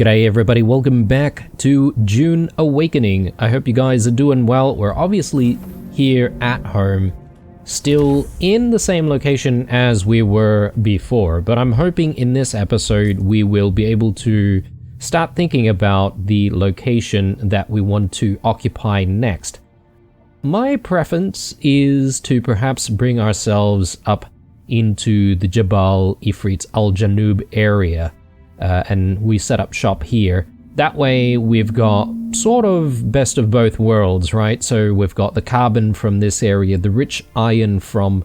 G'day everybody, welcome back to Dune Awakening. I hope you guys are doing well. We're obviously here at home, still in the same location as we were before, but I'm hoping in this episode we will be able to start thinking about the location that we want to occupy next. My preference is to perhaps bring ourselves up into the Jabal Ifrit al-Janub area. And we set up shop here. That way we've got sort of best of both worlds, right? So we've got the carbon from this area, the rich iron from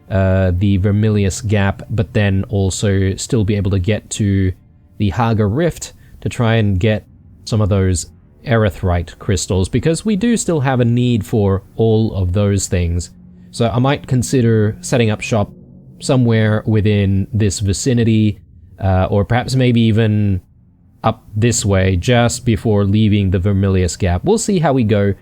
the Vermilius Gap, but then also still be able to get to the Haga Rift to try and get some of those erythrite crystals, because we do still have a need for all of those things. So I might consider setting up shop somewhere within this vicinity, or perhaps maybe even up this way just before leaving the Vermilius Gap. We'll see how we go.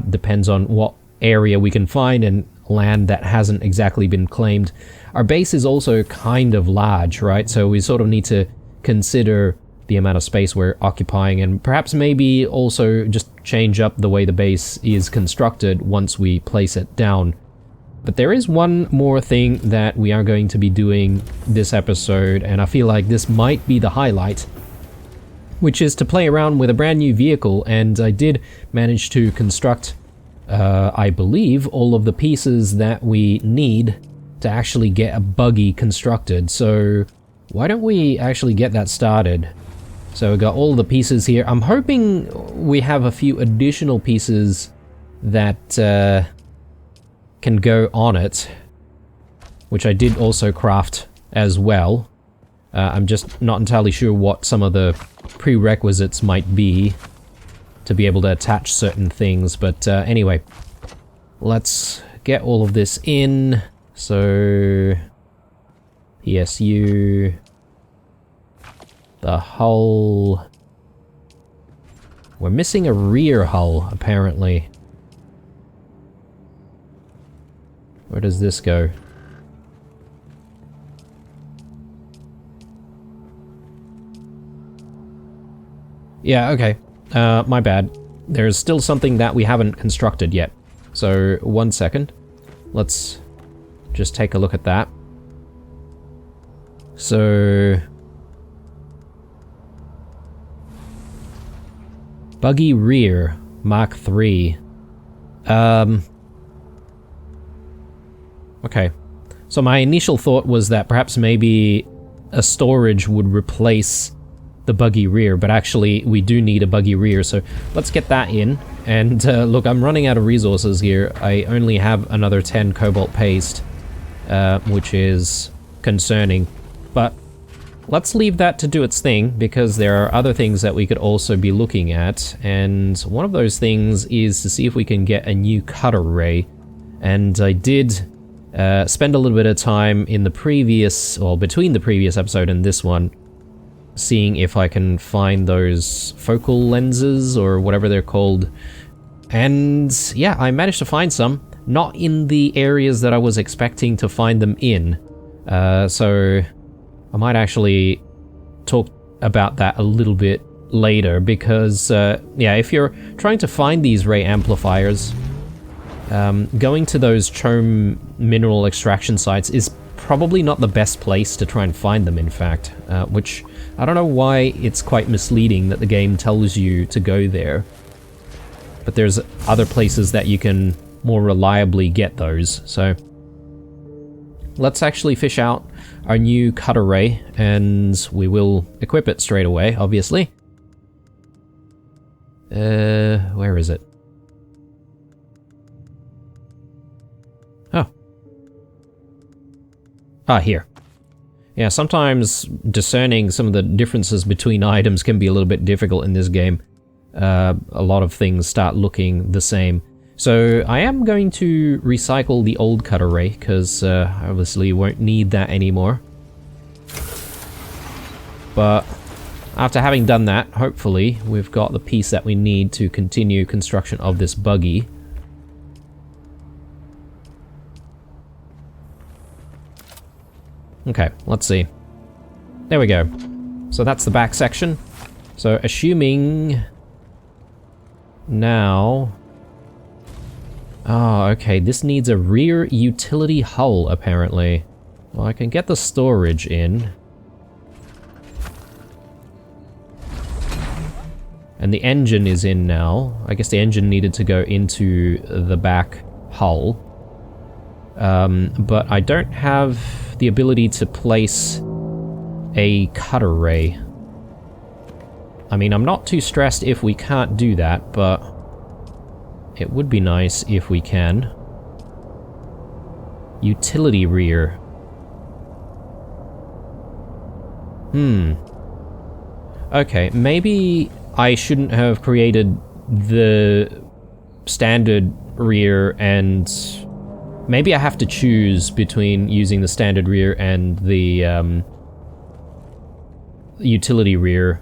Depends on what area we can find and land that hasn't exactly been claimed. Our base is also kind of large, right? So we sort of need to consider the amount of space we're occupying, and perhaps maybe also just change up the way the base is constructed once we place it down. But there is one more thing that we are going to be doing this episode, and I feel like this might be the highlight, which is to play around with a brand new vehicle. And I did manage to construct, I believe, all of the pieces that we need to actually get a buggy constructed. So why don't we actually get that started? So we got all the pieces here. I'm hoping we have a few additional pieces that can go on it, which I did also craft as well. I'm just not entirely sure what some of the prerequisites might be to be able to attach certain things, but anyway, let's get all of this in. So PSU, the hull, we're missing a rear hull apparently. Where does this go? Yeah, okay. My bad. There's still something that we haven't constructed yet. So, 1 second. Let's just take a look at that. So... Buggy rear, Mark III. Okay, so my initial thought was that perhaps maybe a storage would replace the buggy rear, but actually we do need a buggy rear, so let's get that in. And look, I'm running out of resources here. I only have another 10 cobalt paste, which is concerning, but let's leave that to do its thing, because there are other things that we could also be looking at, and one of those things is to see if we can get a new cutter ray. And I did spend a little bit of time in the previous, well, between the previous episode and this one, seeing if I can find those focal lenses or whatever they're called. And yeah, I managed to find some, not in the areas that I was expecting to find them in. So I might actually talk about that a little bit later, because yeah, if you're trying to find these ray amplifiers, going to those chome mineral extraction sites is probably not the best place to try and find them, in fact, which I don't know why it's quite misleading that the game tells you to go there. But there's other places that you can more reliably get those, so let's actually fish out our new cutter ray, and we will equip it straight away, obviously. Where is it? Ah, here. Yeah, sometimes discerning some of the differences between items can be a little bit difficult in this game. A lot of things start looking the same. So I am going to recycle the old cutter ray, because obviously won't need that anymore. But after having done that, hopefully we've got the piece that we need to continue construction of this buggy. Okay, let's see. There we go. So that's the back section. So assuming now... Oh, okay, this needs a rear utility hull, apparently. Well, I can get the storage in. And the engine is in now. I guess the engine needed to go into the back hull. But I don't have the ability to place a cutter ray. I mean, I'm not too stressed if we can't do that, but it would be nice if we can. Utility rear. Okay, maybe I shouldn't have created the standard rear, and maybe I have to choose between using the standard rear and the utility rear,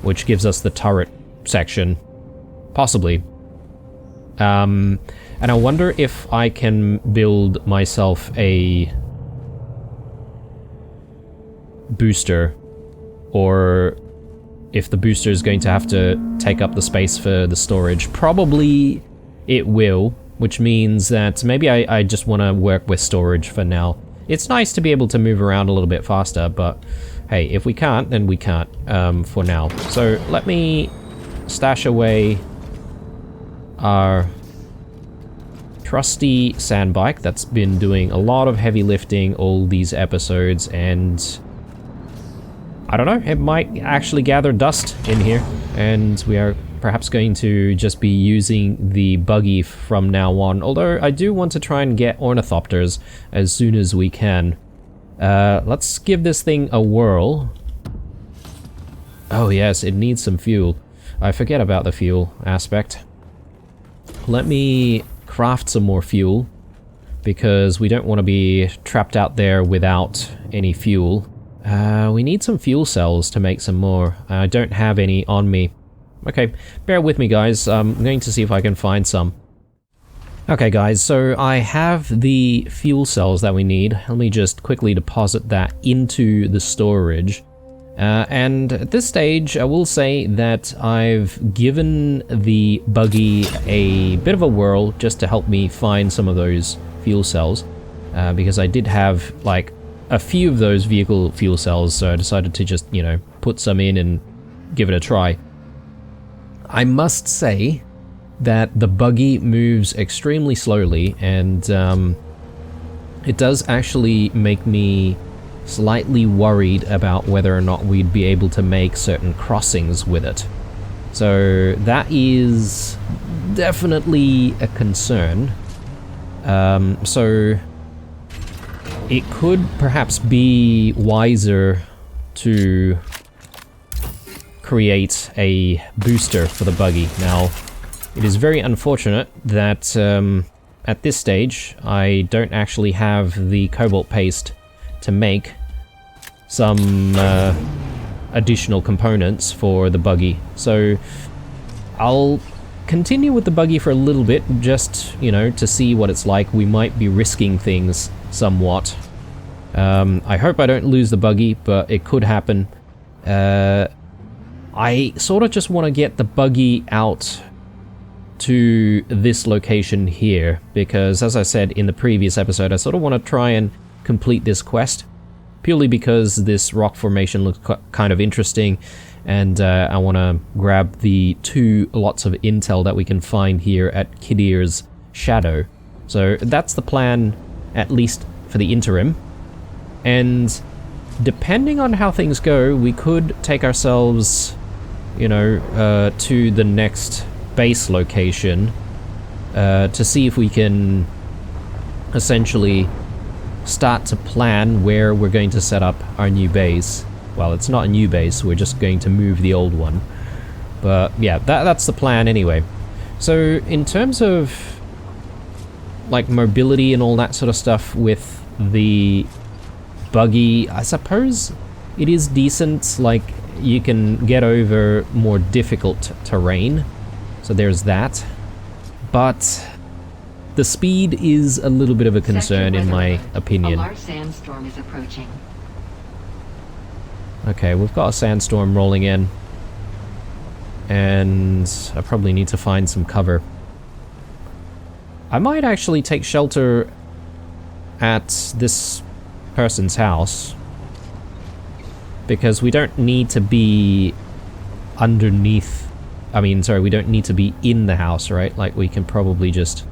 which gives us the turret section. Possibly. And I wonder if I can build myself a booster, or if the booster is going to have to take up the space for the storage. Probably it will, which means that maybe I just want to work with storage for now. It's nice to be able to move around a little bit faster, but hey, if we can't, then we can't for now. So let me stash away our trusty sand bike that's been doing a lot of heavy lifting all these episodes, and I don't know, it might actually gather dust in here, and we are perhaps going to just be using the buggy from now on, although I do want to try and get ornithopters as soon as we can. Let's give this thing a whirl. Oh yes, it needs some fuel. I forget about the fuel aspect. Let me craft some more fuel, because we don't want to be trapped out there without any fuel. We need some fuel cells to make some more. I don't have any on me. Okay, bear with me guys, I'm going to see if I can find some. Okay guys, so I have the fuel cells that we need. Let me just quickly deposit that into the storage. And at this stage, I will say that I've given the buggy a bit of a whirl just to help me find some of those fuel cells, because I did have like a few of those vehicle fuel cells, so I decided to just, you know, put some in and give it a try. I must say that the buggy moves extremely slowly, and it does actually make me slightly worried about whether or not we'd be able to make certain crossings with it. So that is definitely a concern. So it could perhaps be wiser to create a booster for the buggy. Now, it is very unfortunate that at this stage I don't actually have the cobalt paste to make some additional components for the buggy. So I'll continue with the buggy for a little bit, just, you know, to see what it's like. We might be risking things somewhat. I hope I don't lose the buggy, but it could happen. I sort of just want to get the buggy out to this location here, because as I said in the previous episode, I sort of want to try and complete this quest, purely because this rock formation looks kind of interesting, and I want to grab the 2 lots of intel that we can find here at Kidir's Shadow. So that's the plan, at least for the interim. And depending on how things go, we could take ourselves, you know, to the next base location to see if we can essentially start to plan where we're going to set up our new base. Well, it's not a new base, we're just going to move the old one. But yeah, that's the plan anyway. So in terms of like mobility and all that sort of stuff with the buggy, I suppose it is decent. Like, you can get over more difficult terrain, so there's that. But the speed is a little bit of a concern in my opinion. A large sandstorm is approaching. Okay, we've got a sandstorm rolling in. and I probably need to find some cover. I might actually take shelter at this person's house, because we don't need to be underneath, we don't need to be in the house, right? Like, we can probably just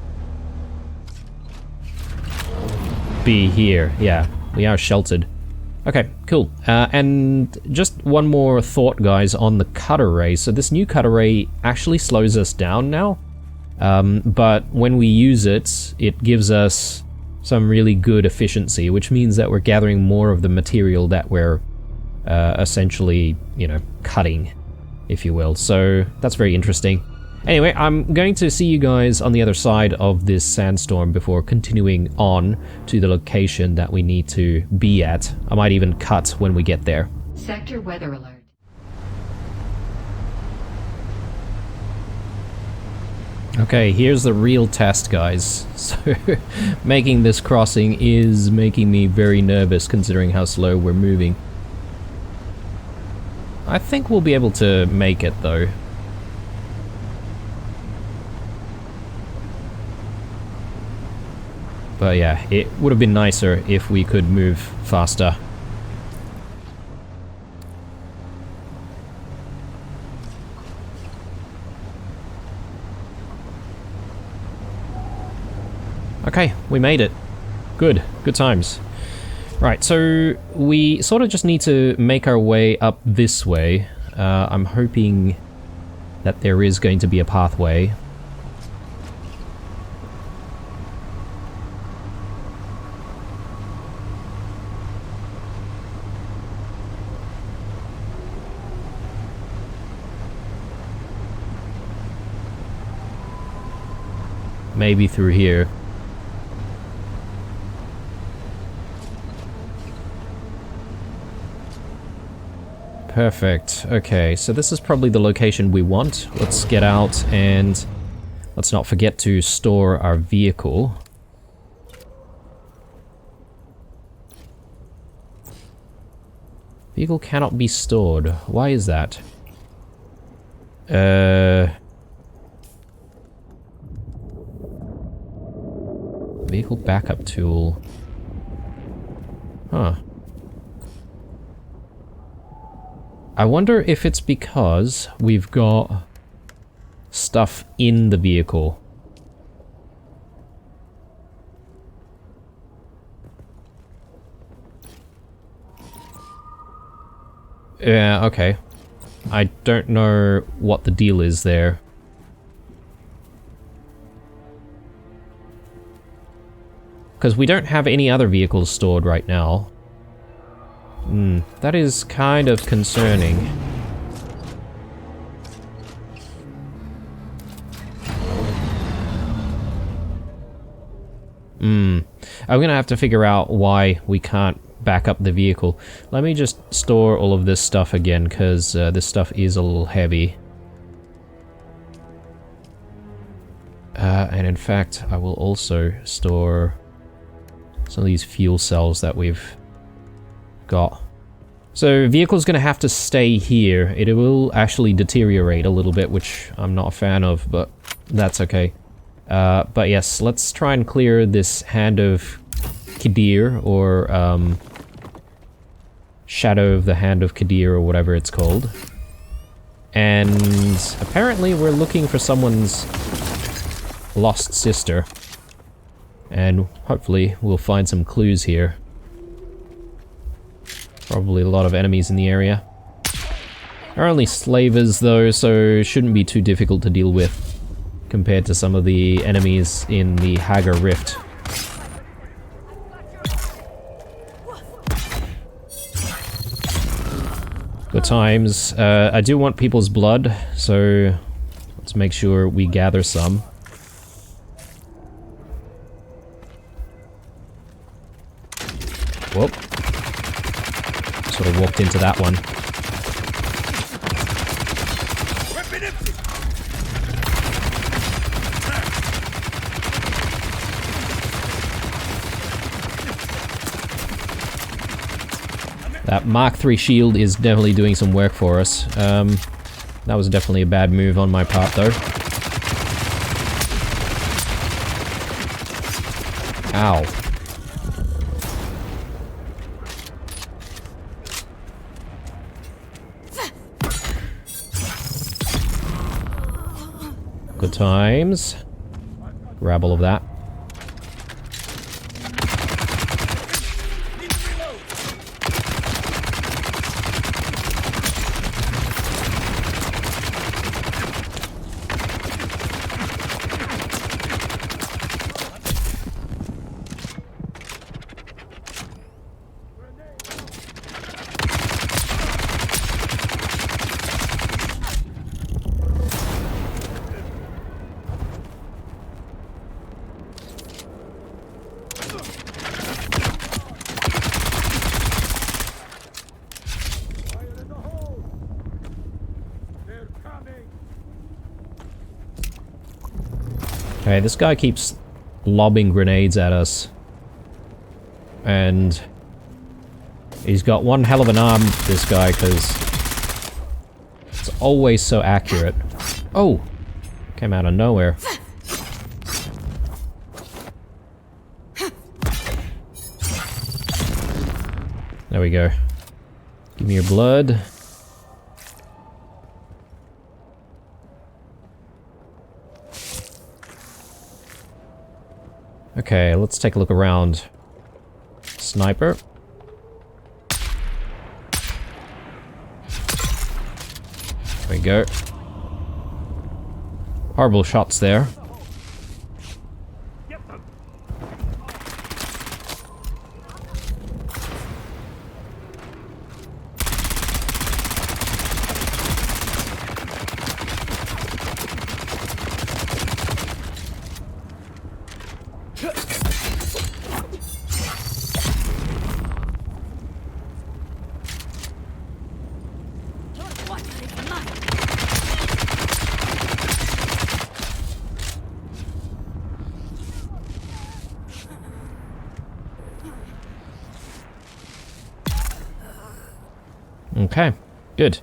be here. Yeah, we are sheltered. Okay, cool. And just one more thought, guys, on the cutter ray. So this new cutter ray actually slows us down now, but when we use it, it gives us some really good efficiency, which means that we're gathering more of the material that we're essentially, you know, cutting, if you will. So that's very interesting. Anyway, I'm going to see you guys on the other side of this sandstorm before continuing on to the location that we need to be at. I might even cut when we get there. Sector weather alert. Okay, here's the real test, guys. So, making this crossing is making me very nervous considering how slow we're moving. I think we'll be able to make it, though. But yeah, it would have been nicer if we could move faster. Okay, we made it. Good times. Right, so we sort of just need to make our way up this way. I'm hoping that there is going to be a pathway. Maybe through here. Perfect. Okay, so this is probably the location we want. Let's get out and let's not forget to store our vehicle. Vehicle cannot be stored. Why is that? Vehicle backup tool. Huh. I wonder if it's because we've got stuff in the vehicle. Yeah, okay. I don't know what the deal is there. Because we don't have any other vehicles stored right now. That is kind of concerning. I'm gonna have to figure out why we can't back up the vehicle. Let me just store all of this stuff again, because this stuff is a little heavy. And in fact, I will also store some of these fuel cells that we've got. So vehicle's gonna have to stay here. It will actually deteriorate a little bit, which I'm not a fan of, but that's okay. But yes, let's try and clear this Hand of Kadir, or Shadow of the Hand of Kadir, or whatever it's called. And apparently we're looking for someone's lost sister. And hopefully we'll find some clues here. Probably a lot of enemies in the area. They're only slavers though, so shouldn't be too difficult to deal with compared to some of the enemies in the Hagar Rift. Good times. I do want people's blood, so let's make sure we gather some. Whoop. Sort of walked into that one. That Mark III shield is definitely doing some work for us. That That was definitely a bad move on my part, though. Ow. Good times. Grab all of that. Okay, this guy keeps lobbing grenades at us. And he's got one hell of an arm, this guy, because it's always so accurate. Oh! Came out of nowhere. There we go. Give me your blood. Okay, let's take a look around. Sniper. There we go. Horrible shots there. Okay, good.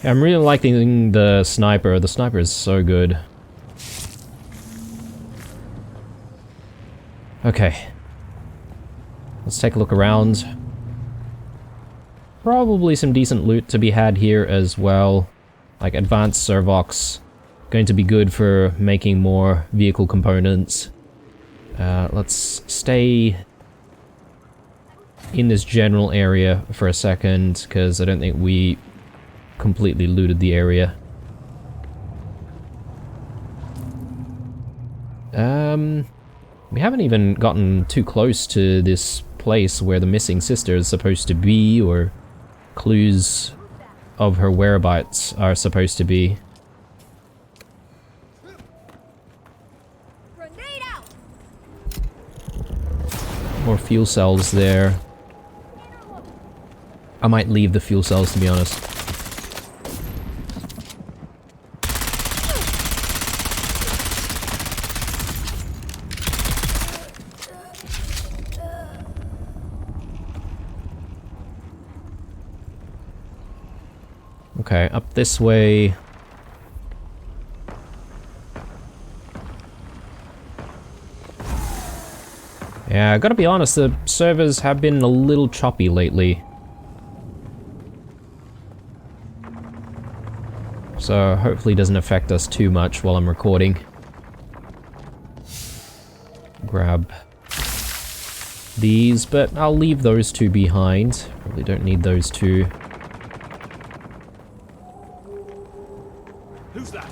I'm really liking the sniper. The sniper is so good. Okay. Let's take a look around. Probably some decent loot to be had here as well. Like advanced servox. Going to be good for making more vehicle components. Let's stay in this general area for a second, because I don't think we completely looted the area. We haven't even gotten too close to this place where the missing sister is supposed to be, or clues of her whereabouts are supposed to be. More fuel cells there. I might leave the fuel cells, to be honest. Okay, up this way. Yeah, I gotta be honest, the servers have been a little choppy lately. So hopefully it doesn't affect us too much while I'm recording. Grab these, but I'll leave those two behind. Probably don't need those two. Who's that?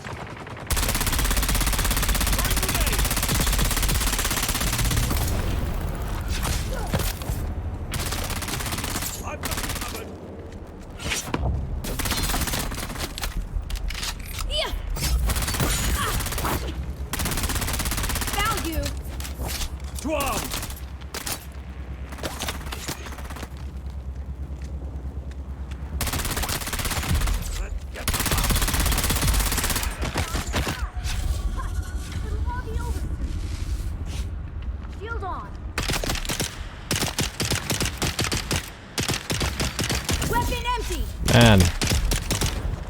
Man.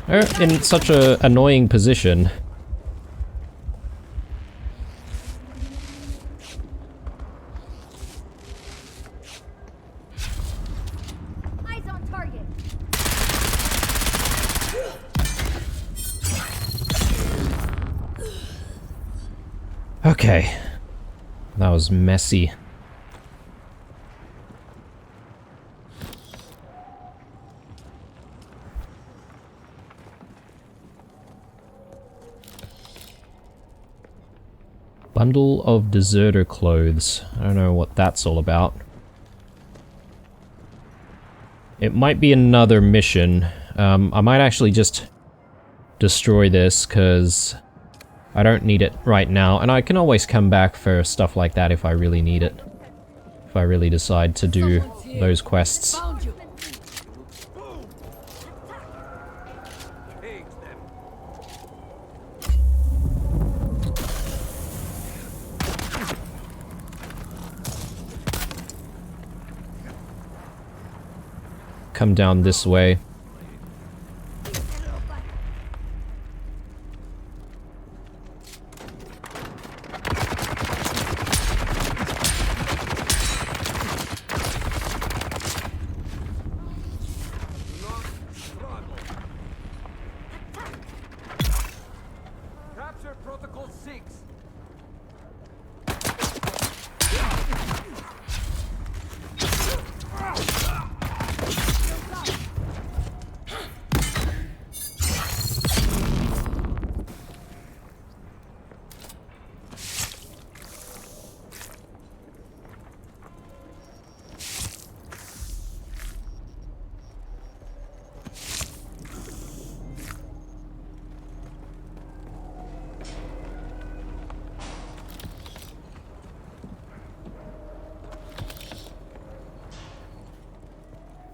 They're in such a annoying position. Eyes on target. Okay. That was messy. Bundle of deserter clothes. I don't know what that's all about. It might be another mission. I might actually just destroy this because I don't need it right now, and I can always come back for stuff like that if I really need it. If I really decide to do those quests. Come down this way. Capture Protocol 6.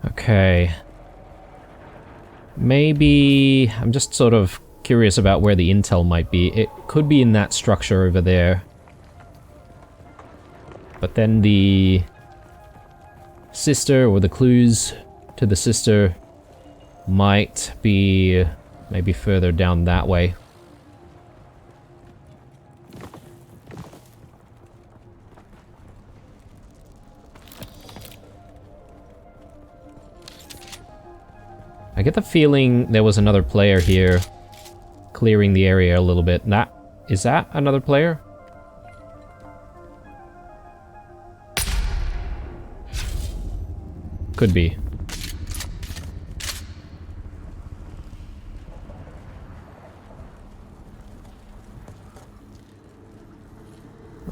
Okay. Maybe... I'm just sort of curious about where the intel might be. It could be in that structure over there. But then the sister, or the clues to the sister, might be maybe further down that way. I get the feeling there was another player here, clearing the area a little bit. Is that another player? Could be.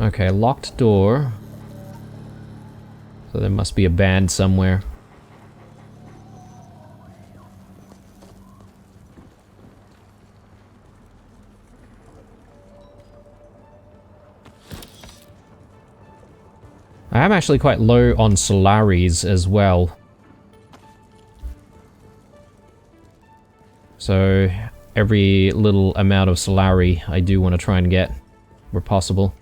Okay, locked door. So there must be a band somewhere. I am actually quite low on Solaris as well. So every little amount of Solari I do want to try and get where possible.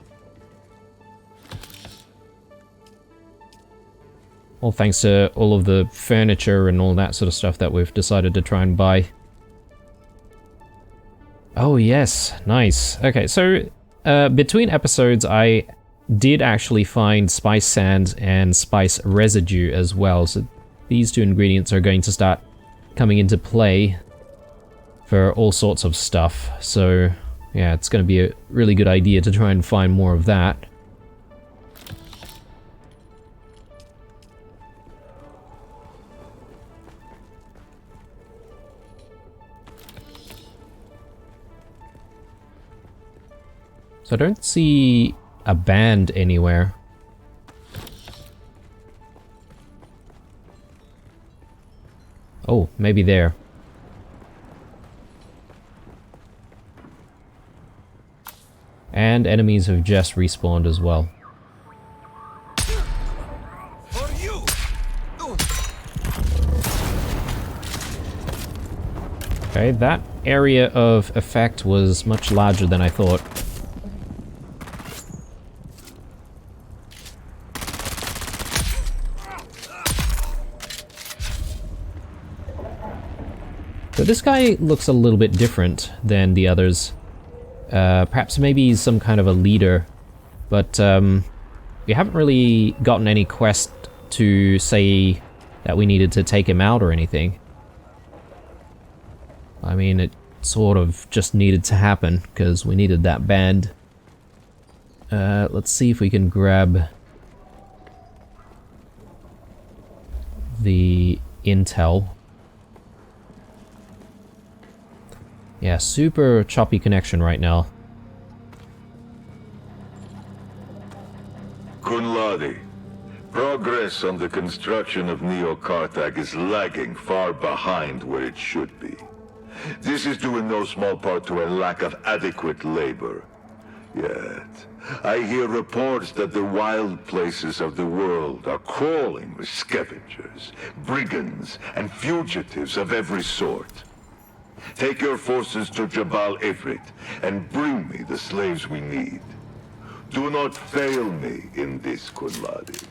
All thanks to all of the furniture and all that sort of stuff that we've decided to try and buy. Oh yes, nice. Okay, so between episodes I did actually find spice sand and spice residue as well, so these two ingredients are going to start coming into play for all sorts of stuff. So yeah, it's going to be a really good idea to try and find more of that. So I don't see a band anywhere. Oh, maybe there. And enemies have just respawned as well. For you. Okay, that area of effect was much larger than I thought. But this guy looks a little bit different than the others. Perhaps maybe he's some kind of a leader, but we haven't really gotten any quest to say that we needed to take him out or anything. I mean, it sort of just needed to happen, because we needed that band. Let's see if we can grab the intel. Yeah, super choppy connection right now. Kunladi, progress on the construction of Neo-Karthag is lagging far behind where it should be. This is due in no small part to a lack of adequate labor. Yet, I hear reports that the wild places of the world are crawling with scavengers, brigands, and fugitives of every sort. Take your forces to Jabal Ifrit and bring me the slaves we need. Do not fail me in this, Kunladi.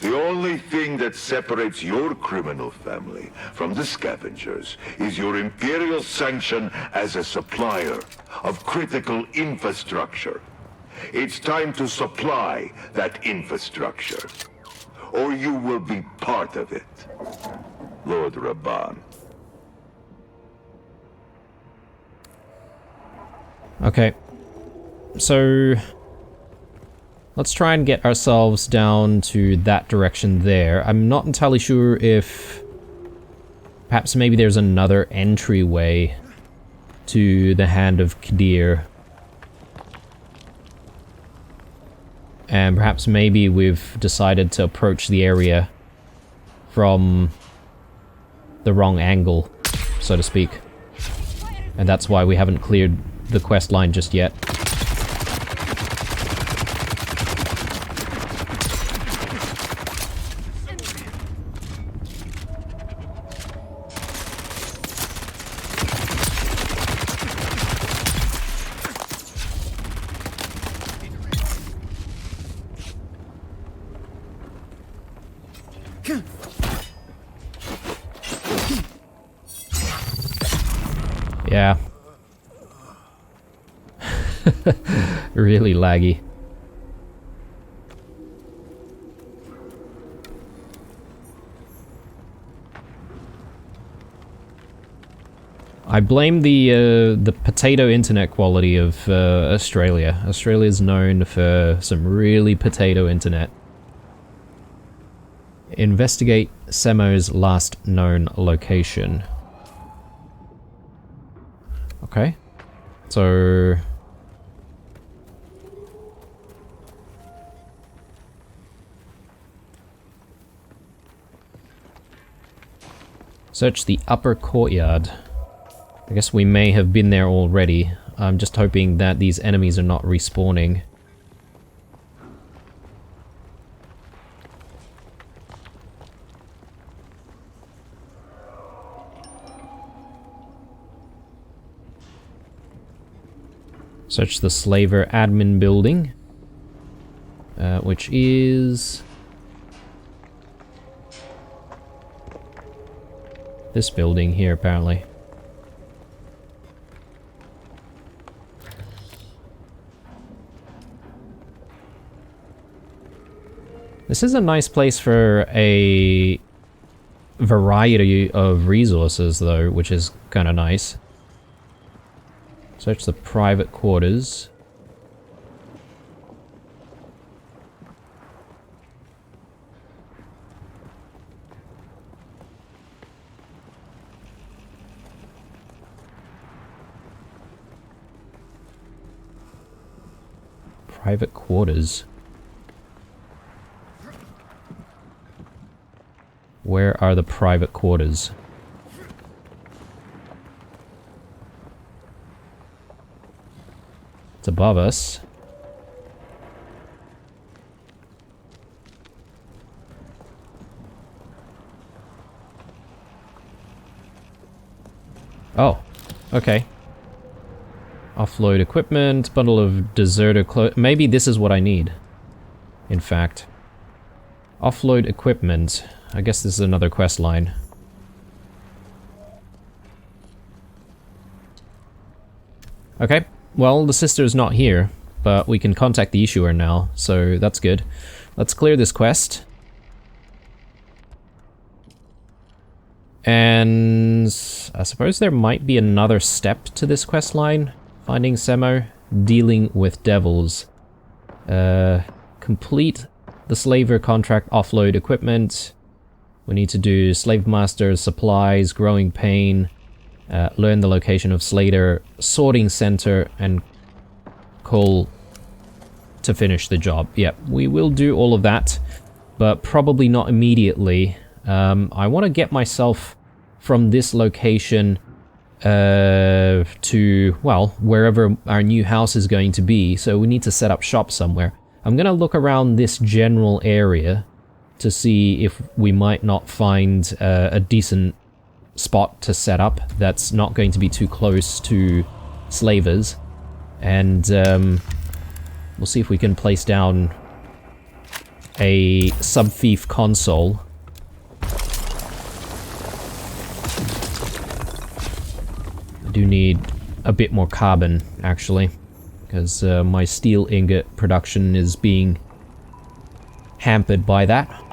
The only thing that separates your criminal family from the scavengers is your Imperial sanction as a supplier of critical infrastructure. It's time to supply that infrastructure, or you will be part of it, Lord Rabban. Okay, so let's try and get ourselves down to that direction there. I'm not entirely sure if perhaps maybe there's another entryway to the Hand of Kadir. And perhaps maybe we've decided to approach the area from the wrong angle, so to speak. And that's why we haven't cleared the quest line just yet. Yeah. Really laggy. I blame the potato internet quality of Australia. Australia's known for some really potato internet. Investigate Semo's last known location. Okay, so search the upper courtyard. I guess we may have been there already. I'm just hoping that these enemies are not respawning. Search the Slaver admin building, which is this building here, apparently. This is a nice place for a variety of resources, though, which is kind of nice. Search the private quarters. Private quarters. Where are the private quarters? It's above us. Oh, okay. Offload equipment, bundle of deserter clothes. Maybe this is what I need, in fact. Offload equipment. I guess this is another quest line. Okay, well, the sister's not here, but we can contact the issuer now, so that's good. Let's clear this quest. And I suppose there might be another step to this quest line. Finding Semo, dealing with devils. Complete the slaver contract, offload equipment. We need to do slave masters, supplies, growing pain, learn the location of Slater, sorting center, and call to finish the job. Yep, we will do all of that, but probably not immediately. I want to get myself from this location to, well, wherever our new house is going to be, so we need to set up shop somewhere. I'm going to look around this general area to see if we might not find a decent spot to set up that's not going to be too close to slavers, and we'll see if we can place down a sub-thief console. I do need a bit more carbon, actually, because my steel ingot production is being hampered by that.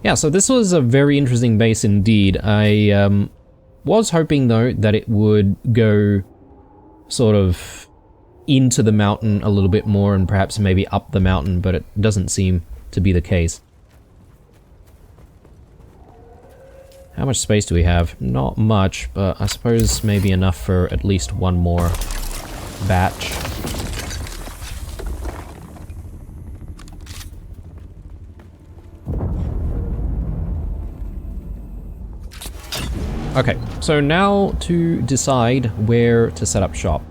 Yeah, so this was a very interesting base indeed. I was hoping, though, that it would go sort of into the mountain a little bit more and perhaps maybe up the mountain, but it doesn't seem to be the case. How much space do we have? Not much, but I suppose maybe enough for at least one more batch. Okay, so now to decide where to set up shop.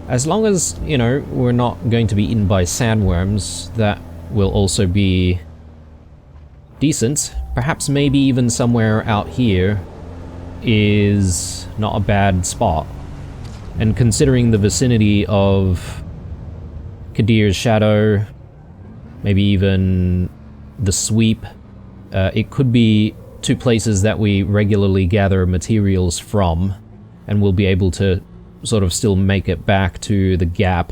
As long as, you know, we're not going to be eaten by sandworms, that will also be decent. Perhaps maybe even somewhere out here is not a bad spot. And considering the vicinity of Kadir's Shadow, maybe even the Sweep, it could be two places that we regularly gather materials from, and we'll be able to sort of still make it back to the gap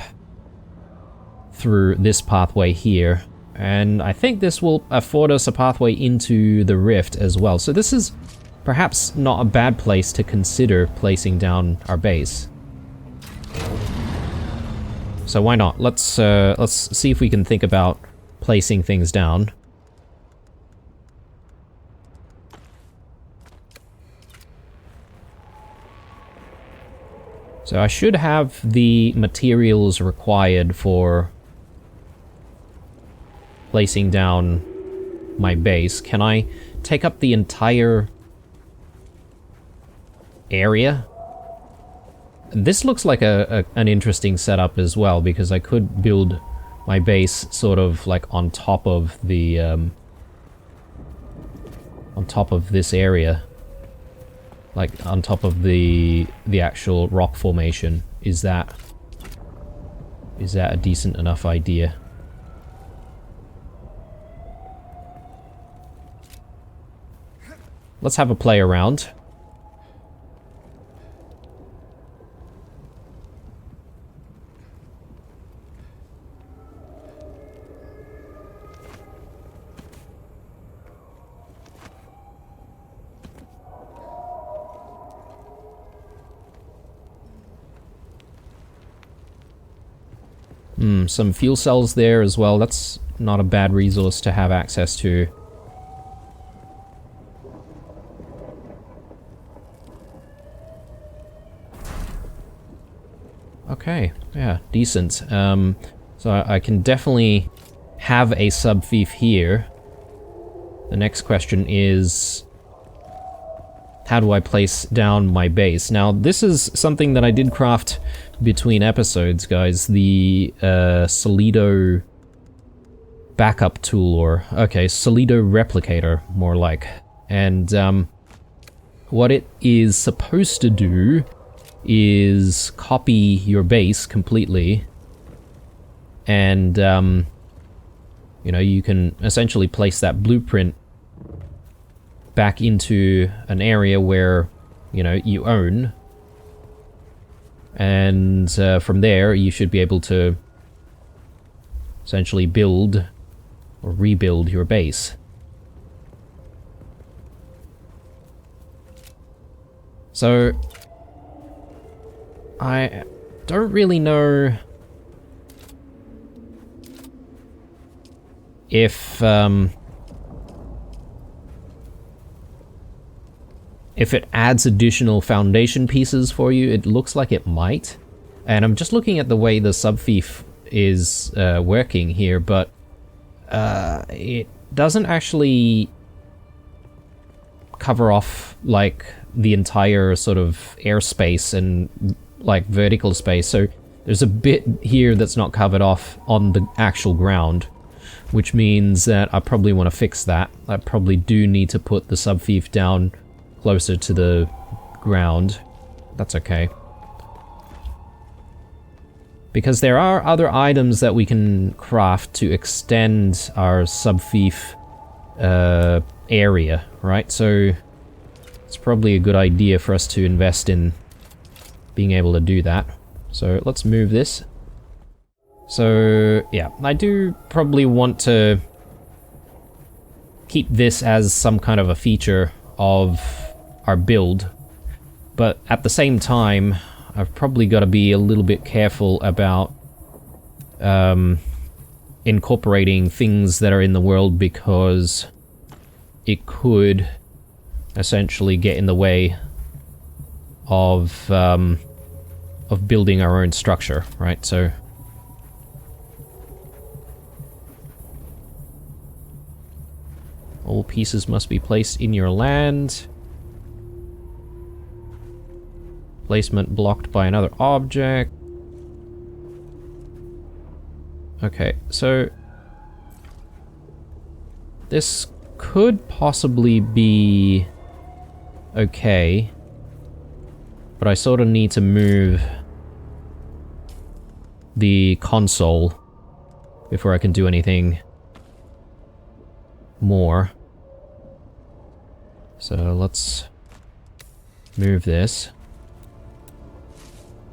through this pathway here. And I think this will afford us a pathway into the rift as well. So this is perhaps not a bad place to consider placing down our base. So why not? Let's see if we can think about placing things down. So I should have the materials required for placing down my base. Can I take up the entire area? This looks like an interesting setup as well, because I could build my base sort of like on top of the on top of this area. Like, on top of the actual rock formation. Is that a decent enough idea? Let's have a play around. Some fuel cells there as well. That's not a bad resource to have access to. Okay, yeah, decent. So I can definitely have a sub-thief here. The next question is, how do I place down my base? Now, this is something that I did craft between episodes, guys. The Solido backup tool, or, okay, Solido replicator, more like. And what it is supposed to do is copy your base completely and You know, you can essentially place that blueprint back into an area where, you know, you own. And from there, you should be able to essentially build or rebuild your base. So, I don't really know if it adds additional foundation pieces for you. It looks like it might. And I'm just looking at the way the subfief is working here, but it doesn't actually cover off like the entire sort of airspace and like vertical space. So there's a bit here that's not covered off on the actual ground, which means that I probably want to fix that. I probably do need to put the subfief down closer to the ground. That's okay. Because there are other items that we can craft to extend our subfief area, right? So it's probably a good idea for us to invest in being able to do that. So let's move this. So yeah, I do probably want to keep this as some kind of a feature of our build, but at the same time I've probably got to be a little bit careful about incorporating things that are in the world, because it could essentially get in the way of building our own structure, right? So all pieces must be placed in your land. Placement blocked by another object. Okay, so this could possibly be okay, but I sort of need to move the console before I can do anything more. So let's move this.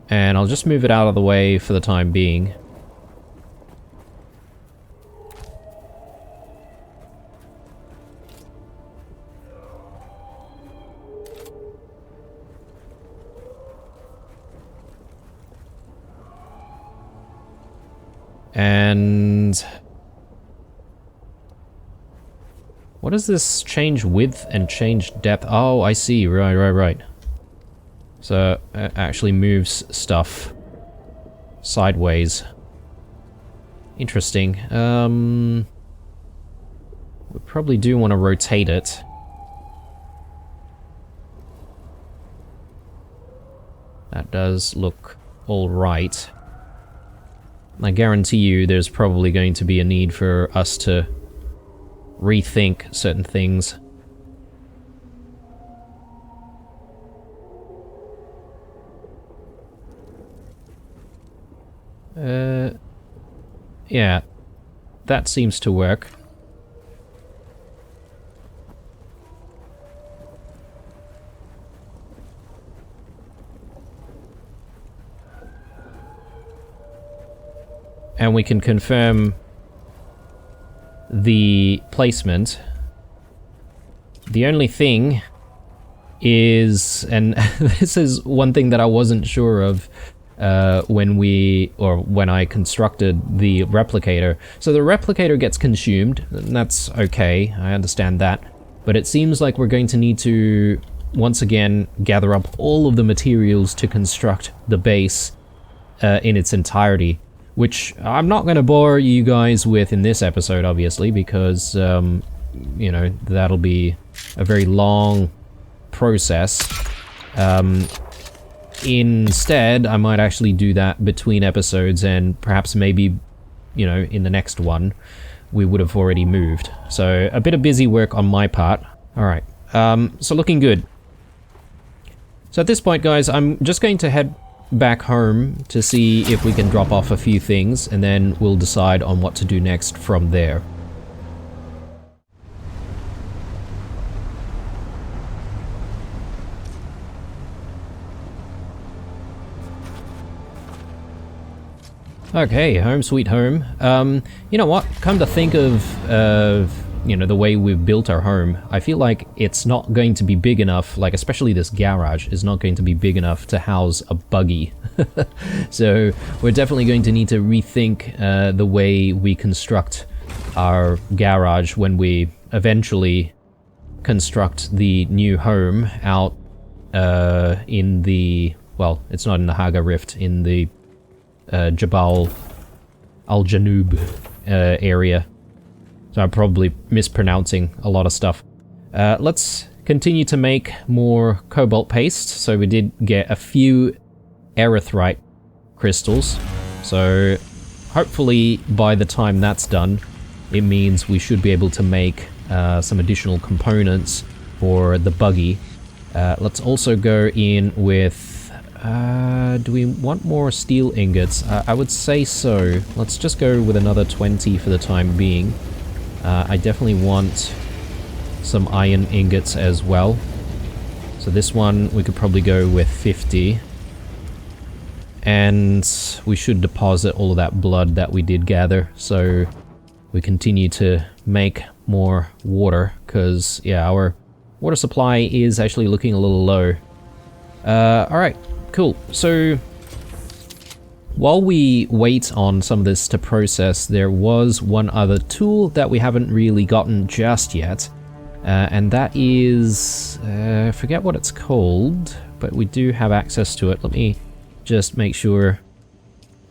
And I'll just move it out of the way for the time being. And what is this change width and change depth? Oh, I see. Right. So it actually moves stuff sideways. Interesting. We probably do want to rotate it. That does look all right. I guarantee you there's probably going to be a need for us to rethink certain things. Yeah, that seems to work. And we can confirm the placement. The only thing is, and this is one thing that I wasn't sure of when I constructed the replicator. So the replicator gets consumed, and that's okay, I understand that. But it seems like we're going to need to, once again, gather up all of the materials to construct the base in its entirety. Which I'm not going to bore you guys with in this episode, obviously, because, you know, that'll be a very long process. Instead, I might actually do that between episodes, and perhaps maybe, you know, in the next one, we would have already moved. So, a bit of busy work on my part. Alright, so looking good. So at this point, guys, I'm just going to head back home to see if we can drop off a few things, and then we'll decide on what to do next from there. Okay, home sweet home. You know what? Come to think of, you know, the way we've built our home, I feel like it's not going to be big enough, like especially this garage is not going to be big enough to house a buggy. So we're definitely going to need to rethink the way we construct our garage when we eventually construct the new home out in the, well, it's not in the Haga Rift, in the Jabal al-Janub area. So I'm probably mispronouncing a lot of stuff. Let's continue to make more cobalt paste. So we did get a few erythrite crystals. So hopefully by the time that's done, it means we should be able to make some additional components for the buggy. Let's also go in with... do we want more steel ingots? I would say so. Let's just go with another 20 for the time being. I definitely want some iron ingots as well. So this one, we could probably go with 50. And we should deposit all of that blood that we did gather. So we continue to make more water, because, yeah, our water supply is actually looking a little low. Alright, cool. So while we wait on some of this to process, there was one other tool that we haven't really gotten just yet. And that is... I forget what it's called, but we do have access to it. Let me just make sure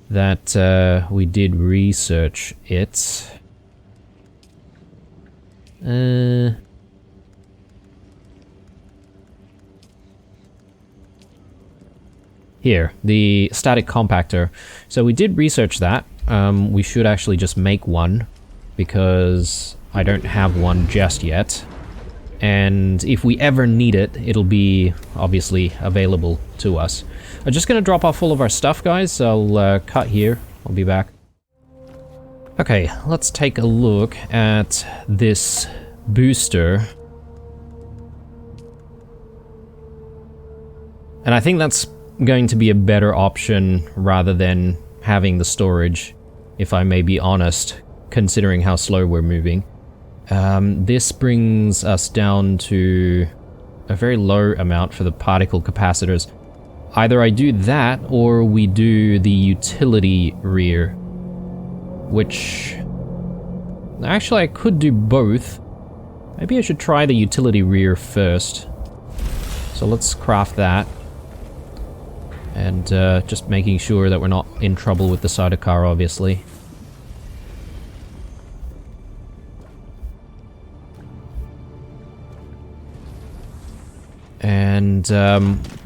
that we did research it. Here, the static compactor. So we did research that. We should actually just make one, because I don't have one just yet. And if we ever need it, it'll be obviously available to us. I'm just gonna drop off all of our stuff, guys. So I'll cut here. I'll be back. Okay, let's take a look at this booster. And I think that's going to be a better option rather than having the storage, if I may be honest, considering how slow we're moving. This brings us down to a very low amount for the particle capacitors. Either I do that, or we do the utility rear, which... actually I could do both. Maybe I should try the utility rear first. So let's craft that. And just making sure that we're not in trouble with the sidecar, obviously. And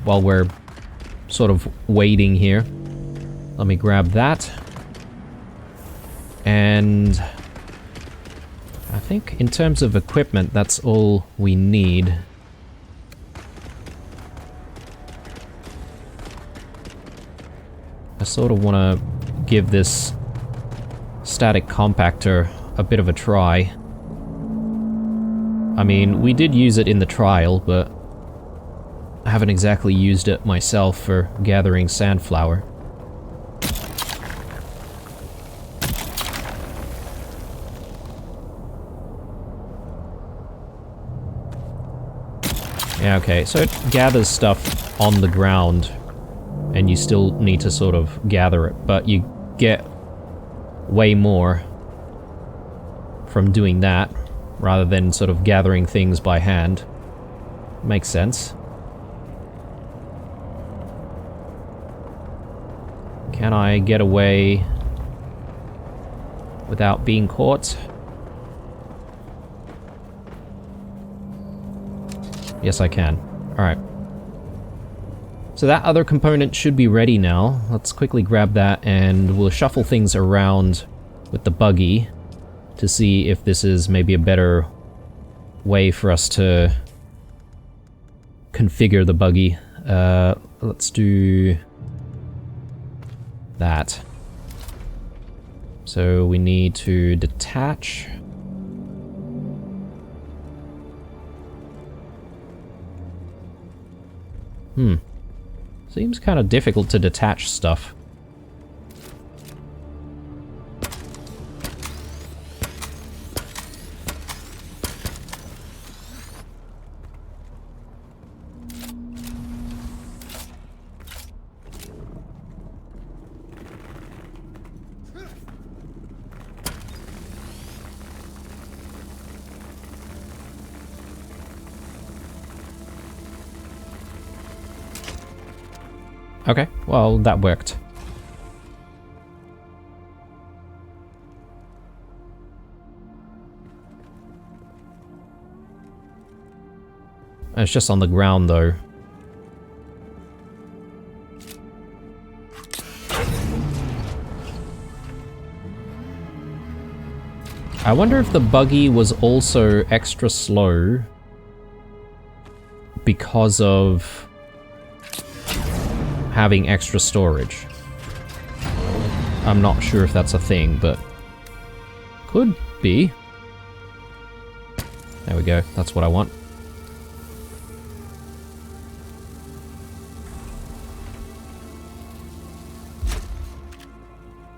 while we're sort of waiting here, let me grab that. And I think in terms of equipment, that's all we need. I sort of want to give this static compactor a bit of a try. I mean, we did use it in the trial, but I haven't exactly used it myself for gathering sandflower. Yeah, okay, so it gathers stuff on the ground, and you still need to sort of gather it, but you get way more from doing that, rather than sort of gathering things by hand. Makes sense. Can I get away without being caught? Yes, I can. Alright. So that other component should be ready now. Let's quickly grab that and we'll shuffle things around with the buggy to see if this is maybe a better way for us to configure the buggy. Let's do that. So we need to detach. Seems kind of difficult to detach stuff. Okay, well, that worked. It's just on the ground, though. I wonder if the buggy was also extra slow because of having extra storage. I'm not sure if that's a thing, but could be. There we go, that's what I want.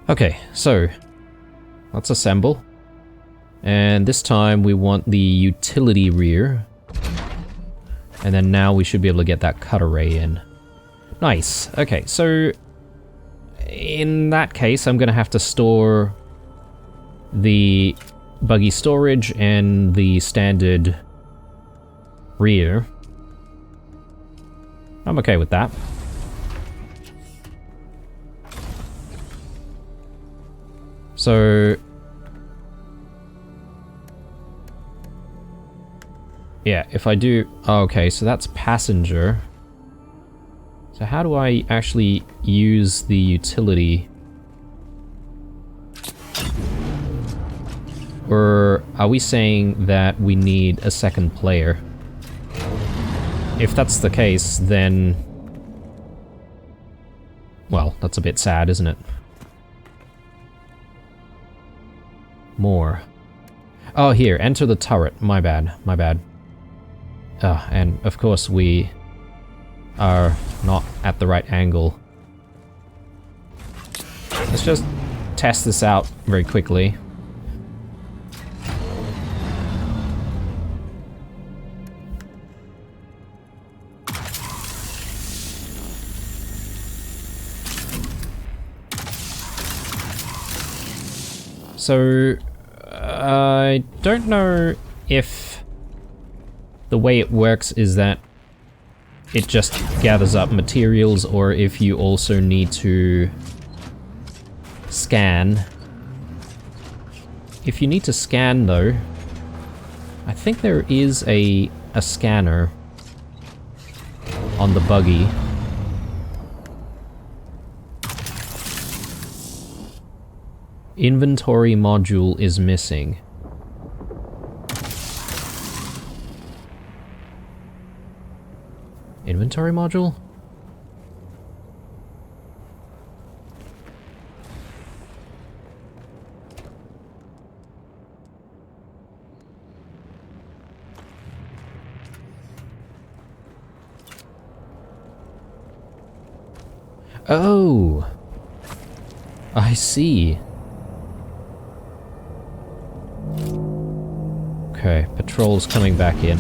Okay, so let's assemble. And this time we want the utility rear. And then now we should be able to get that cut array in. Nice. Okay, so in that case, I'm gonna have to store the buggy storage and the standard rear. I'm okay with that. So yeah, if I do... Oh, okay, so that's passenger. So how do I actually use the utility? Or are we saying that we need a second player? If that's the case, then... Well, that's a bit sad, isn't it? More. Oh, here, enter the turret. My bad, my bad. And of course we are not at the right angle. Let's just test this out very quickly. So, I don't know if the way it works is that it just gathers up materials, or if you also need to scan. If you need to scan, though, I think there is a scanner on the buggy. Inventory module is missing. Inventory module? Oh! I see. Okay, patrol's coming back in.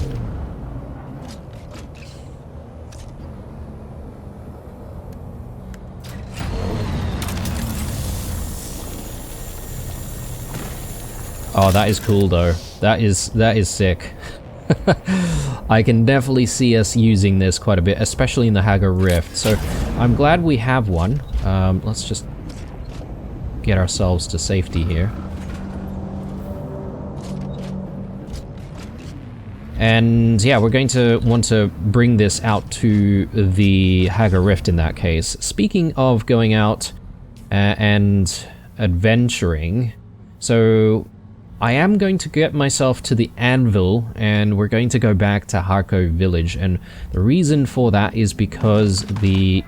Oh, that is cool though. That is sick. I can definitely see us using this quite a bit, especially in the Hagar Rift. So I'm glad we have one. Let's just get ourselves to safety here. And yeah, we're going to want to bring this out to the Hagar Rift in that case. Speaking of going out and adventuring, so I am going to get myself to the Anvil, and we're going to go back to Harko Village, and the reason for that is because the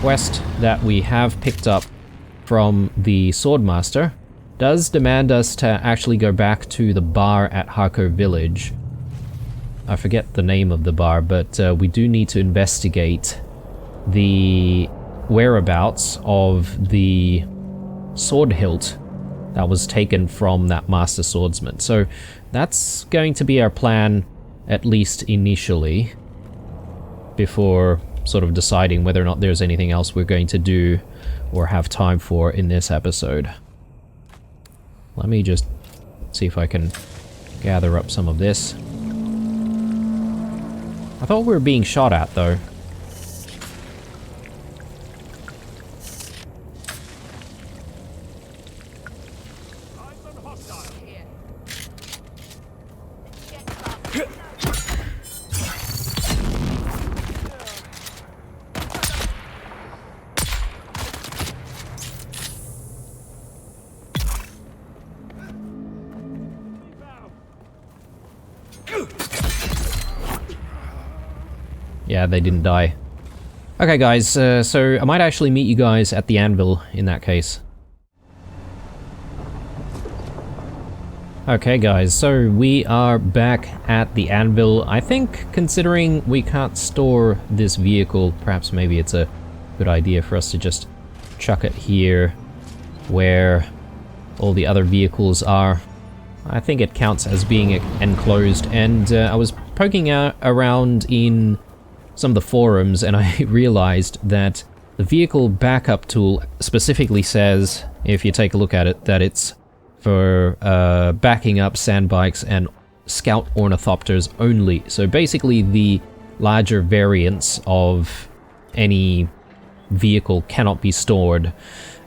quest that we have picked up from the Swordmaster does demand us to actually go back to the bar at Harko Village. I forget the name of the bar, but we do need to investigate the whereabouts of the sword hilt that was taken from that Master Swordsman. So that's going to be our plan, at least initially, before sort of deciding whether or not there's anything else we're going to do or have time for in this episode. Let me just see if I can gather up some of this. I thought we were being shot at, though. Yeah, they didn't die. Okay, guys, so I might actually meet you guys at the anvil in that case. Okay, guys, so we are back at the anvil. I think, considering we can't store this vehicle, perhaps maybe it's a good idea for us to just chuck it here where all the other vehicles are. I think it counts as being enclosed, and I was poking around in some of the forums and I realized that the vehicle backup tool specifically says, if you take a look at it, that it's for backing up sandbikes and scout ornithopters only. So basically the larger variants of any vehicle cannot be stored.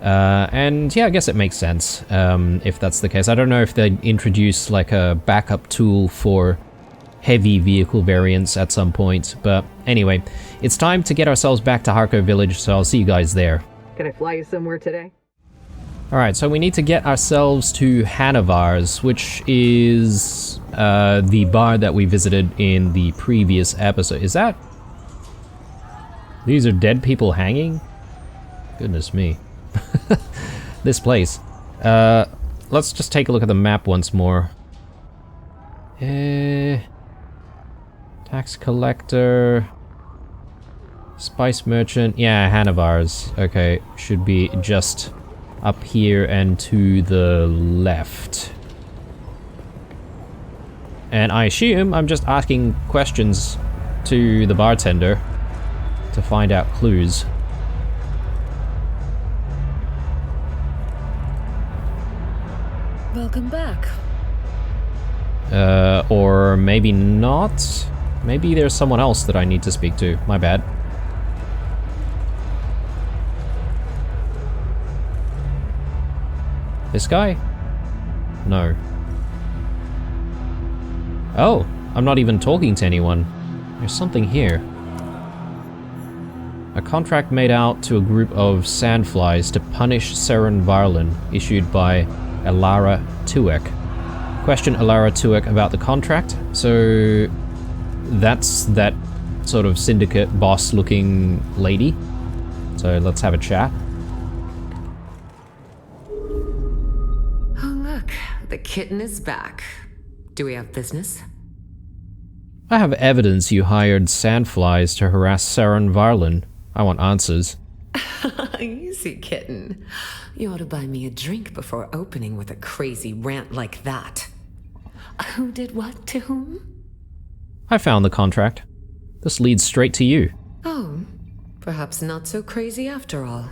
And yeah, I guess it makes sense if that's the case. I don't know if they'd introduce like a backup tool for heavy vehicle variants at some point, but anyway, it's time to get ourselves back to Harko Village, so I'll see you guys there. Can I fly you somewhere today? Alright, so we need to get ourselves to Hanavar's, which is the bar that we visited in the previous episode. Is that... These are dead people hanging? Goodness me. This place. Let's just take a look at the map once more. Tax collector... Spice merchant... Yeah, Hanavar's. Okay, should be just up here and to the left. And I assume I'm just asking questions to the bartender to find out clues. Welcome back. Or maybe not? Maybe there's someone else that I need to speak to. My bad. This guy? No. Oh, I'm not even talking to anyone. There's something here. A contract made out to a group of sandflies to punish Seren Varlin, issued by Elara Tuek. Question Elara Tuek about the contract. So that's that sort of syndicate boss looking lady. So let's have a chat. Oh look, the kitten is back. Do we have business? I have evidence you hired sandflies to harass Seren Varlin. I want answers. Easy, kitten. You ought to buy me a drink before opening with a crazy rant like that. Who did what to whom? I found the contract. This leads straight to you. Oh, perhaps not so crazy after all.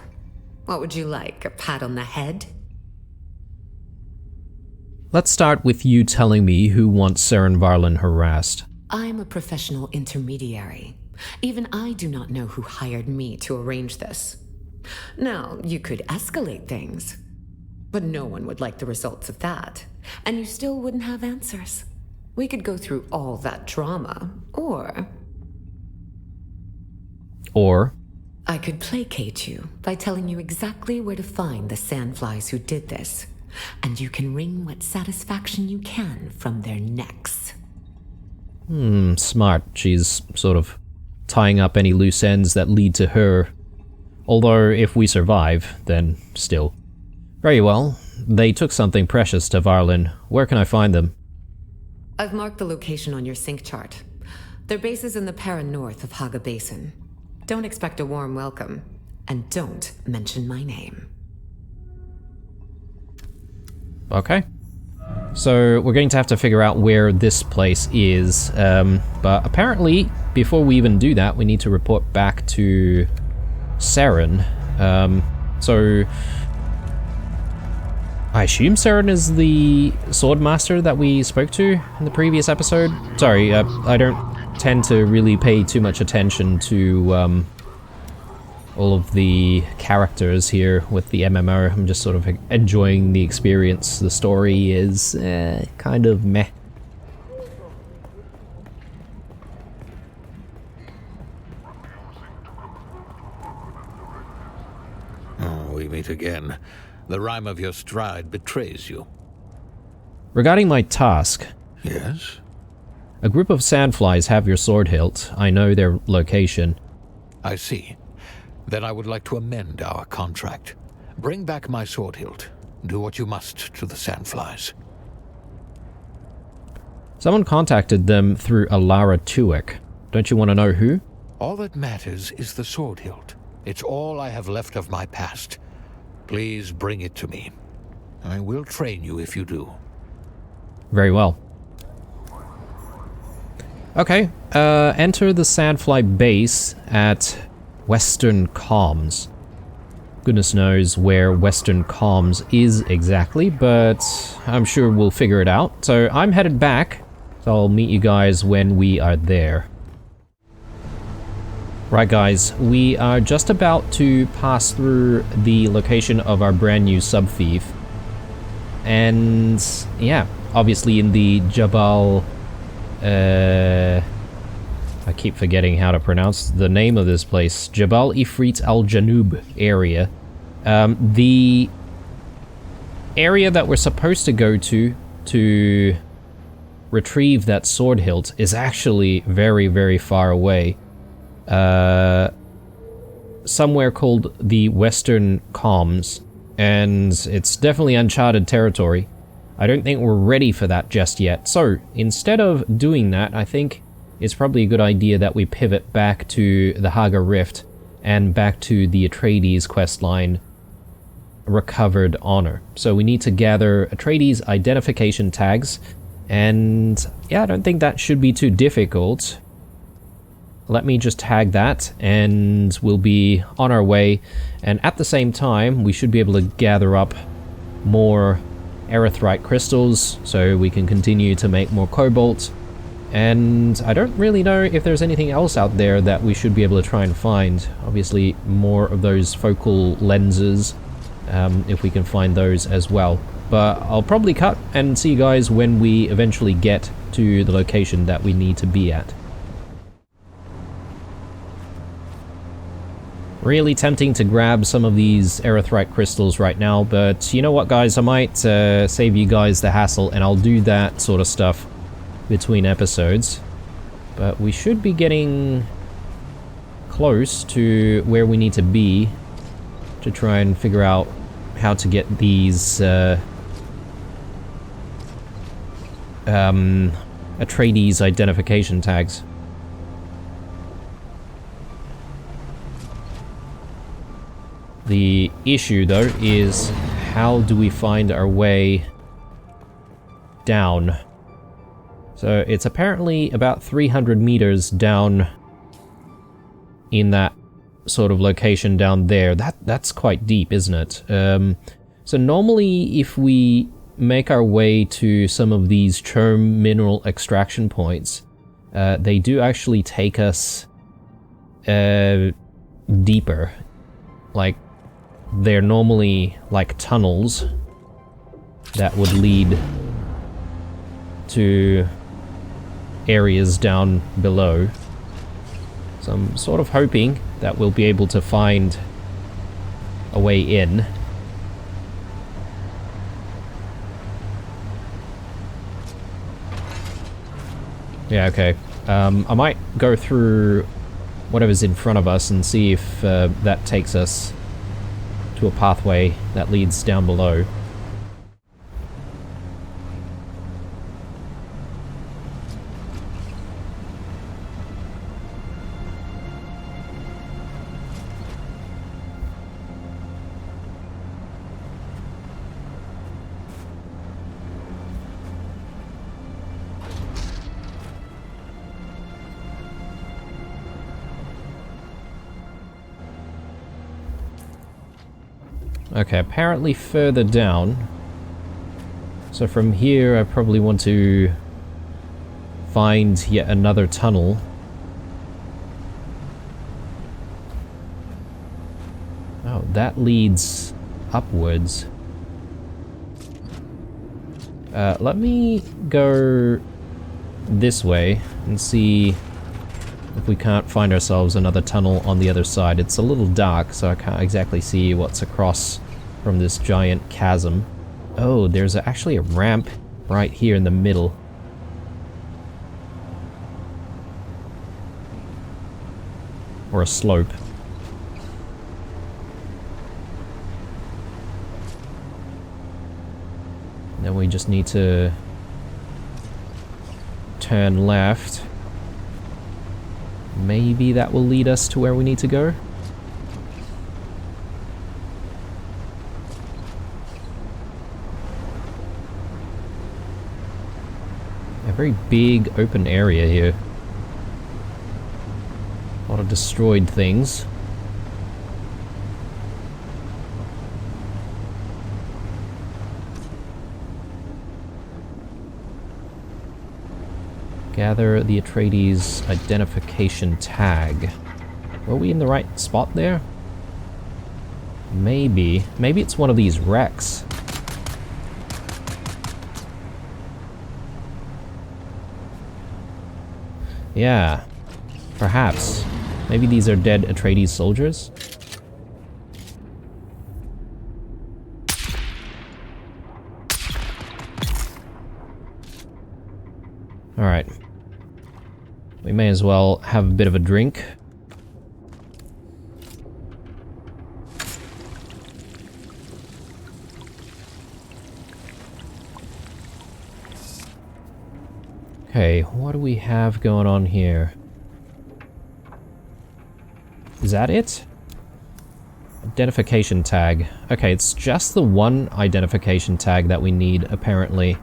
What would you like, a pat on the head? Let's start with you telling me who wants Seren Varlin harassed. I'm a professional intermediary. Even I do not know who hired me to arrange this. Now, you could escalate things, but no one would like the results of that, and you still wouldn't have answers. We could go through all that drama, or... I could placate you by telling you exactly where to find the sandflies who did this, and you can wring what satisfaction you can from their necks. Smart. She's sort of tying up any loose ends that lead to her. Although, if we survive, then still. Very well. They took something precious to Varlin. Where can I find them? I've marked the location on your sync chart. Their base is in the Para north of Haga Basin. Don't expect a warm welcome, and don't mention my name. Okay. So, we're going to have to figure out where this place is, but apparently, before we even do that, we need to report back to Seren. So I assume Seren is the swordmaster that we spoke to in the previous episode? Sorry, I don't tend to really pay too much attention to all of the characters here with the MMO. I'm just sort of enjoying the experience. The story is kind of meh. We meet again. The rhyme of your stride betrays you. Regarding my task... Yes? A group of sandflies have your sword hilt. I know their location. I see. Then I would like to amend our contract. Bring back my sword hilt. Do what you must to the sandflies. Someone contacted them through Alara Tuek. Don't you want to know who? All that matters is the sword hilt. It's all I have left of my past. Please bring it to me. I will train you if you do. Very well. Okay, enter the Sandfly base at Western Comms. Goodness knows where Western Comms is exactly, but I'm sure we'll figure it out. So I'm headed back, so I'll meet you guys when we are there. Right guys, we are just about to pass through the location of our brand new sub-thief. And yeah, obviously in the Jabal... I keep forgetting how to pronounce the name of this place. Jabal Ifrit al-Janub area. The area that we're supposed to go to retrieve that sword hilt is actually very, very far away. Somewhere called the Western Comms, and it's definitely uncharted territory. I don't think we're ready for that just yet. So, instead of doing that, I think it's probably a good idea that we pivot back to the Haga Rift and back to the Atreides questline, Recovered Honor. So we need to gather Atreides identification tags, and yeah, I don't think that should be too difficult. Let me just tag that, and we'll be on our way. And at the same time, we should be able to gather up more erythrite crystals, so we can continue to make more cobalt. And I don't really know if there's anything else out there that we should be able to try and find. Obviously, more of those focal lenses, if we can find those as well. But I'll probably cut and see you guys when we eventually get to the location that we need to be at. Really tempting to grab some of these erythrite crystals right now, but you know what guys, I might save you guys the hassle and I'll do that sort of stuff between episodes. But we should be getting close to where we need to be to try and figure out how to get these Atreides identification tags. The issue, though, is how do we find our way down? So it's apparently about 300 meters down in that sort of location down there. That's quite deep, isn't it? So normally if we make our way to some of these Churm mineral extraction points, they do actually take us deeper. Like, they're normally like tunnels that would lead to areas down below. So I'm sort of hoping that we'll be able to find a way in. Yeah, okay. I might go through whatever's in front of us and see if that takes us to a pathway that leads down below. Okay, apparently further down. So from here I probably want to find yet another tunnel. Oh, that leads upwards. Let me go this way and see if we can't find ourselves another tunnel on the other side. It's a little dark, so I can't exactly see what's across from this giant chasm. Oh, there's actually a ramp right here in the middle. or a slope. Then we just need to turn left. Maybe that will lead us to where we need to go. A very big open area here. A lot of destroyed things. Gather the Atreides identification tag. Were we in the right spot there? Maybe. Maybe it's one of these wrecks. Yeah. Perhaps. Maybe these are dead Atreides soldiers? Alright. We may as well have a bit of a drink. Okay, what do we have going on here? Is that it? Identification tag. Okay, it's just the one identification tag that we need, apparently.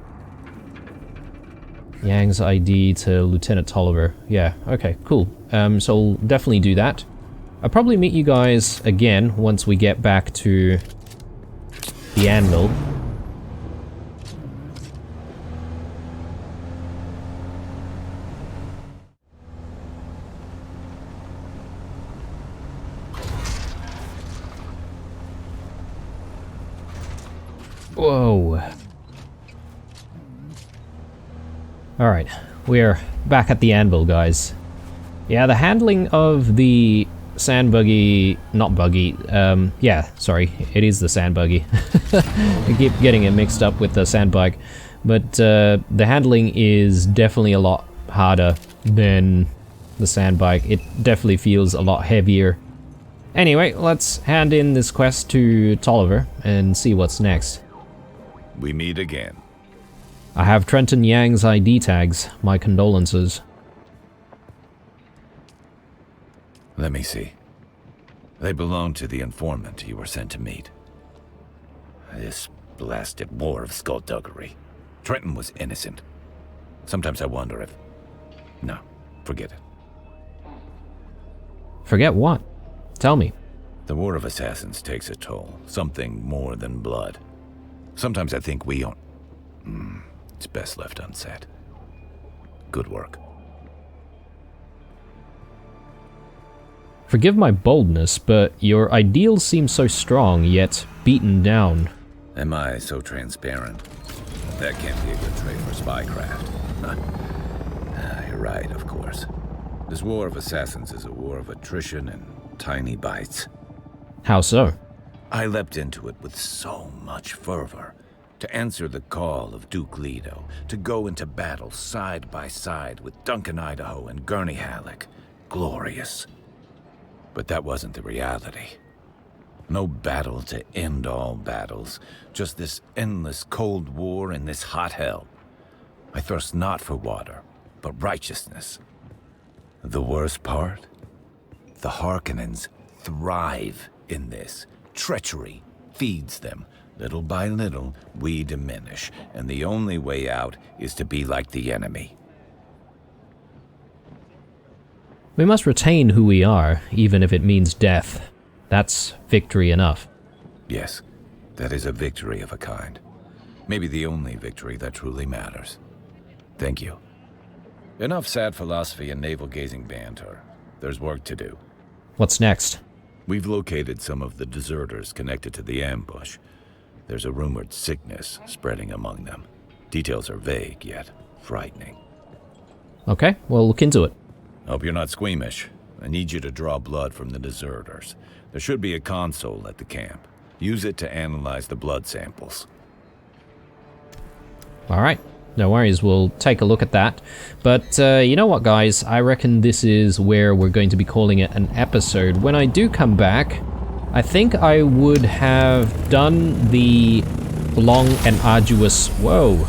Yang's ID to Lieutenant Tolliver. Yeah, okay, cool. So we'll definitely do that. I'll probably meet you guys again once we get back to the anvil. Whoa. Alright, we're back at the anvil, guys. Yeah, the handling of the sand buggy... not buggy, yeah, sorry, it is the sand buggy. I keep getting it mixed up with the sand bike. But the handling is definitely a lot harder than the sand bike. It definitely feels a lot heavier. Anyway, let's hand in this quest to Tolliver and see what's next. We meet again. I have Trenton Yang's ID tags. My condolences. Let me see. They belong to the informant you were sent to meet. This blasted war of skullduggery. Trenton was innocent. Sometimes I wonder if... No, forget it. Forget what? Tell me. The war of assassins takes a toll. Something more than blood. Sometimes I think we aren't... It's best left unsaid. Good work. Forgive my boldness, but your ideals seem so strong, yet beaten down. Am I so transparent? That can't be a good trait for spycraft. You're right, of course. This war of assassins is a war of attrition and tiny bites. How so? I leapt into it with so much fervor. To answer the call of Duke Leto, to go into battle side by side with Duncan Idaho and Gurney Halleck. Glorious. But that wasn't the reality. No battle to end all battles, just this endless cold war in this hot hell. I thirst not for water, but righteousness. The worst part? The Harkonnens thrive in this. Treachery feeds them. Little by little, we diminish, and the only way out is to be like the enemy. We must retain who we are, even if it means death. That's victory enough. Yes, that is a victory of a kind. Maybe the only victory that truly matters. Thank you. Enough sad philosophy and navel-gazing banter. There's work to do. What's next? We've located some of the deserters connected to the ambush. There's a rumored sickness spreading among them. Details are vague, yet frightening. Okay, we'll look into it. Hope you're not squeamish. I need you to draw blood from the deserters. There should be a console at the camp. Use it to analyze the blood samples. Alright, No worries, we'll take a look at that. But you know what, guys? I reckon this is where we're going to be calling it an episode. When I do come back, I think I would have done the long and arduous... Whoa.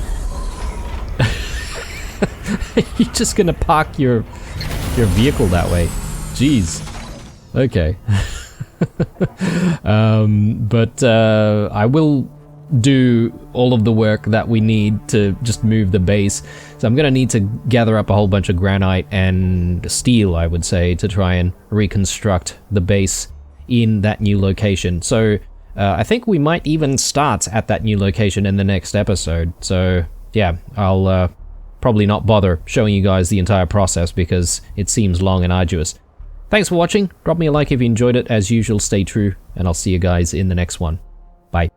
You're just gonna park your vehicle that way. Jeez. Okay. But I will do all of the work that we need to just move the base. So I'm gonna need to gather up a whole bunch of granite and steel, I would say, to try and reconstruct the base in that new location. So I think we might even start at that new location in the next episode. So yeah, I'll probably not bother showing you guys the entire process because it seems long and arduous. Thanks for watching. Drop me a like if you enjoyed it. As usual, stay true, and I'll see you guys in the next one. Bye.